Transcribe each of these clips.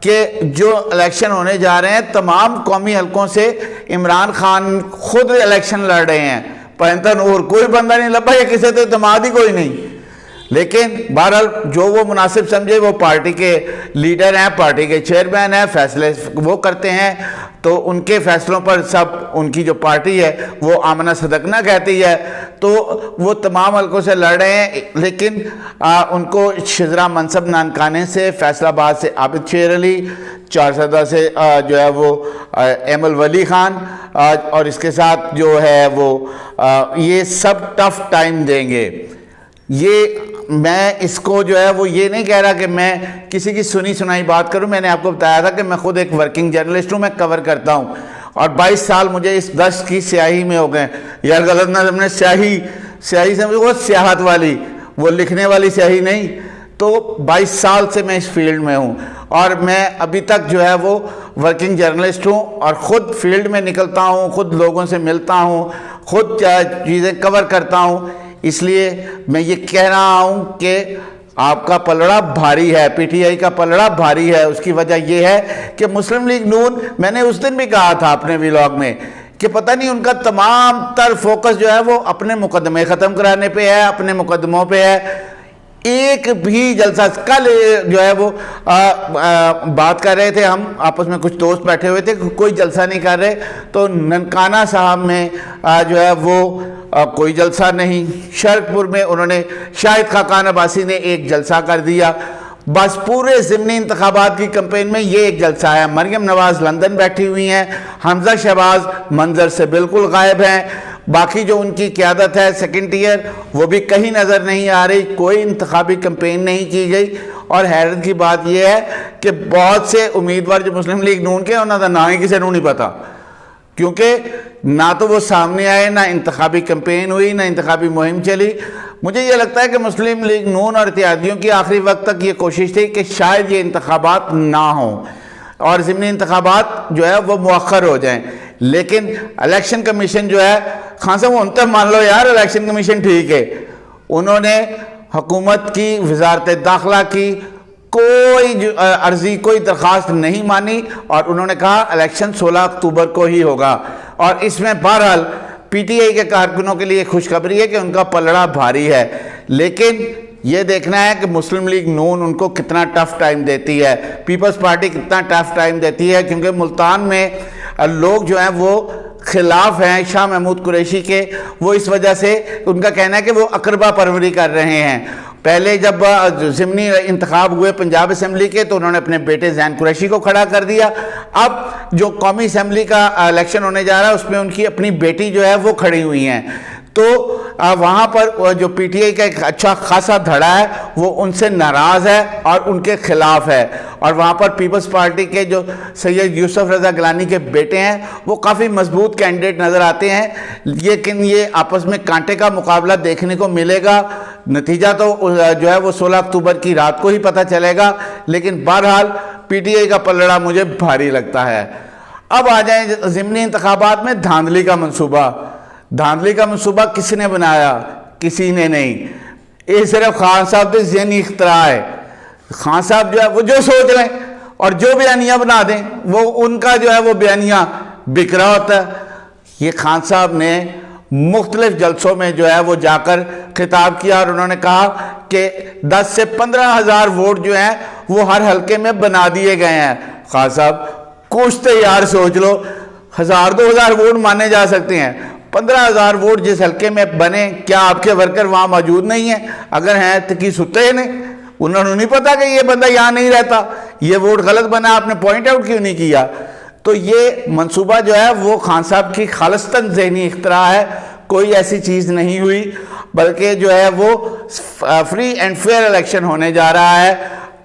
کہ جو الیکشن ہونے جا رہے ہیں تمام قومی حلقوں سے عمران خان خود الیکشن لڑ رہے ہیں، پینتن اور کوئی بندہ نہیں لبا، یا کسی تو اعتماد ہی کوئی نہیں۔ لیکن بہرحال جو وہ مناسب سمجھے، وہ پارٹی کے لیڈر ہیں، پارٹی کے چیئرمین ہیں، فیصلے وہ کرتے ہیں، تو ان کے فیصلوں پر سب ان کی جو پارٹی ہے وہ آمنہ صدقنا کہتی ہے، تو وہ تمام حلقوں سے لڑ رہے ہیں۔ لیکن ان کو شزرہ منصب نانکانے سے، فیصل آباد سے عابد شیر علی، چارسدہ سے جو ہے وہ ایمل ولی خان، اور اس کے ساتھ جو ہے وہ یہ سب ٹف ٹائم دیں گے۔ یہ میں اس کو جو ہے وہ یہ نہیں کہہ رہا کہ میں کسی کی سنی سنائی بات کروں، میں نے آپ کو بتایا تھا کہ میں خود ایک ورکنگ جرنلسٹ ہوں، میں کور کرتا ہوں، اور 22 سال مجھے اس دشت کی سیاہی میں ہو گئے۔ یار غلط نہ سمجھے، سیاہی سمجھو وہ سیاحت والی، وہ لکھنے والی سیاہی نہیں، تو 22 سال سے میں اس فیلڈ میں ہوں، اور میں ابھی تک جو ہے وہ ورکنگ جرنلسٹ ہوں، اور خود فیلڈ میں نکلتا ہوں، خود لوگوں سے ملتا ہوں، خود چیزیں کور کرتا ہوں۔ اس لیے میں یہ کہہ رہا ہوں کہ آپ کا پلڑا بھاری ہے، پی ٹی آئی کا پلڑا بھاری ہے۔ اس کی وجہ یہ ہے کہ مسلم لیگ نون، میں نے اس دن بھی کہا تھا اپنے ویلاگ میں کہ پتہ نہیں ان کا تمام تر فوکس جو ہے وہ اپنے مقدمے ختم کرانے پہ ہے، اپنے مقدموں پہ ہے۔ ایک بھی جلسہ، کل جو ہے وہ بات کر رہے تھے، ہم آپس میں کچھ دوست بیٹھے ہوئے تھے، کوئی جلسہ نہیں کر رہے، تو ننکانہ صاحب میں جو ہے وہ کوئی جلسہ نہیں، شرک پور میں انہوں نے، شاہد خاقان عباسی نے ایک جلسہ کر دیا، بس پورے ضمنی انتخابات کی کمپین میں یہ ایک جلسہ ہے۔ مریم نواز لندن بیٹھی ہوئی ہیں، حمزہ شہباز منظر سے بالکل غائب ہیں، باقی جو ان کی قیادت ہے سیکنڈ ٹیئر وہ بھی کہیں نظر نہیں آ رہی، کوئی انتخابی کمپین نہیں کی گئی۔ اور حیرت کی بات یہ ہے کہ بہت سے امیدوار جو مسلم لیگ نون کے انہوں کا نام ہی کسی کو نہیں پتا، کیونکہ نہ تو وہ سامنے آئے، نہ انتخابی کمپین ہوئی، نہ انتخابی مہم چلی۔ مجھے یہ لگتا ہے کہ مسلم لیگ نون اور اتحادیوں کی آخری وقت تک یہ کوشش تھی کہ شاید یہ انتخابات نہ ہوں اور ضمنی انتخابات جو ہے وہ مؤخر ہو جائیں، لیکن الیکشن کمیشن جو ہے، خان صاحب ان تک مان لو یار الیکشن کمیشن ٹھیک ہے، انہوں نے حکومت کی، وزارت داخلہ کی کوئی عرضی، کوئی درخواست نہیں مانی، اور انہوں نے کہا الیکشن 16 اکتوبر کو ہی ہوگا۔ اور اس میں بہرحال پی ٹی آئی کے کارکنوں کے لیے خوشخبری ہے کہ ان کا پلڑا بھاری ہے، لیکن یہ دیکھنا ہے کہ مسلم لیگ نون ان کو کتنا ٹف ٹائم دیتی ہے، پیپلز پارٹی کتنا ٹف ٹائم دیتی ہے، کیونکہ ملتان میں لوگ جو ہیں وہ خلاف ہیں شاہ محمود قریشی کے، وہ اس وجہ سے ان کا کہنا ہے کہ وہ اقربا پروری کر رہے ہیں۔ پہلے جب ضمنی انتخاب ہوئے پنجاب اسمبلی کے تو انہوں نے اپنے بیٹے زین قریشی کو کھڑا کر دیا، اب جو قومی اسمبلی کا الیکشن ہونے جا رہا ہے اس میں ان کی اپنی بیٹی جو ہے وہ کھڑی ہوئی ہیں، تو وہاں پر جو پی ٹی آئی کا ایک اچھا خاصا دھڑا ہے وہ ان سے ناراض ہے اور ان کے خلاف ہے، اور وہاں پر پیپلز پارٹی کے جو سید یوسف رضا گیلانی کے بیٹے ہیں وہ کافی مضبوط کینڈیڈیٹ نظر آتے ہیں، لیکن یہ آپس میں کانٹے کا مقابلہ دیکھنے کو ملے گا۔ نتیجہ تو جو ہے وہ 16 اکتوبر کی رات کو ہی پتہ چلے گا، لیکن بہرحال پی ٹی آئی کا پلڑا مجھے بھاری لگتا ہے۔ اب آ جائیں ضمنی انتخابات میں دھاندلی کا منصوبہ۔ دھاندلی کا منصوبہ کس نے بنایا؟ کسی نے نہیں، یہ صرف خان صاحب کے ذہنی اختراع ہے۔ خان صاحب جو ہے وہ جو سوچ لیں اور جو بیانیہ بنا دیں وہ ان کا جو ہے وہ بیانیہ بک رہا ہوتا ہے۔ یہ خان صاحب نے مختلف جلسوں میں جو ہے وہ جا کر خطاب کیا اور انہوں نے کہا کہ 10 سے 15 ہزار ووٹ جو ہیں وہ ہر حلقے میں بنا دیے گئے ہیں۔ خان صاحب کچھ تو یار سوچ لو، 1000-2000 ووٹ مانے جا سکتے ہیں، 15,000 ووٹ جس حلقے میں بنے، کیا آپ کے ورکر وہاں موجود نہیں ہیں؟ اگر ہیں تو کی ستے نہیں، انہوں نے نہیں پتا کہ یہ بندہ یہاں نہیں رہتا، یہ ووٹ غلط بنا، آپ نے پوائنٹ آؤٹ کیوں نہیں کیا؟ تو یہ منصوبہ جو ہے وہ خان صاحب کی خالصتاً ذہنی اختراع ہے، کوئی ایسی چیز نہیں ہوئی، بلکہ جو ہے وہ فری اینڈ فیئر الیکشن ہونے جا رہا ہے۔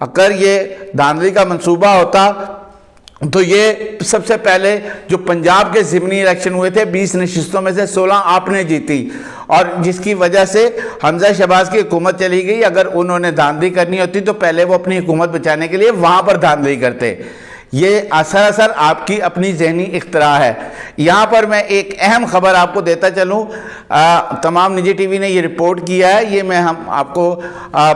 اگر یہ دھاندلی کا منصوبہ ہوتا تو یہ سب سے پہلے جو پنجاب کے ضمنی الیکشن ہوئے تھے 20 نشستوں میں سے 16 آپ نے جیتی، اور جس کی وجہ سے حمزہ شہباز کی حکومت چلی گئی۔ اگر انہوں نے دھاندلی کرنی ہوتی تو پہلے وہ اپنی حکومت بچانے کے لیے وہاں پر دھاندلی کرتے۔ یہ سراسر آپ کی اپنی ذہنی اختراع ہے۔ یہاں پر میں ایک اہم خبر آپ کو دیتا چلوں، تمام نجی ٹی وی نے یہ رپورٹ کیا ہے، یہ ہم آپ کو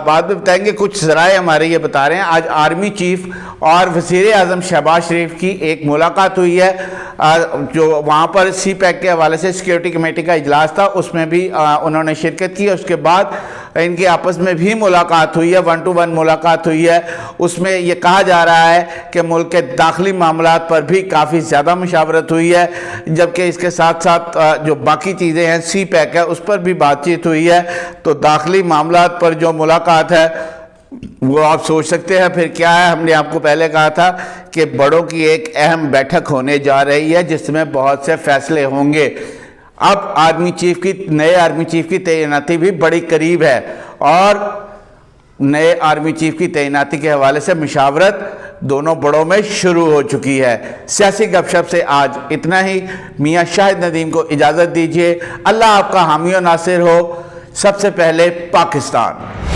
بعد میں بتائیں گے، کچھ ذرائع ہمارے یہ بتا رہے ہیں۔ آج آرمی چیف اور وزیر اعظم شہباز شریف کی ایک ملاقات ہوئی ہے، جو وہاں پر سی پیک کے حوالے سے سیکیورٹی کمیٹی کا اجلاس تھا، اس میں بھی انہوں نے شرکت کی۔ اس کے بعد ان کے آپس میں بھی ملاقات ہوئی ہے، 1 to 1 ملاقات ہوئی ہے۔ اس میں یہ کہا جا رہا ہے کہ ملک کے داخلی معاملات پر بھی کافی زیادہ مشاورت ہوئی ہے، جبکہ اس کے ساتھ ساتھ جو باقی چیزیں ہیں، سی پیک ہے، اس پر بھی بات چیت ہوئی ہے۔ تو داخلی معاملات پر جو ملاقات ہے وہ آپ سوچ سکتے ہیں پھر کیا ہے۔ ہم نے آپ کو پہلے کہا تھا کہ بڑوں کی ایک اہم بیٹھک ہونے جا رہی ہے جس میں بہت سے فیصلے ہوں گے۔ اب نئے آرمی چیف کی تعیناتی بھی بڑی قریب ہے، اور نئے آرمی چیف کی تعیناتی کے حوالے سے مشاورت دونوں بڑوں میں شروع ہو چکی ہے۔ سیاسی گپ شپ سے آج اتنا ہی۔ میاں شاہد ندیم کو اجازت دیجیے۔ اللہ آپ کا حامی و ناصر ہو۔ سب سے پہلے پاکستان۔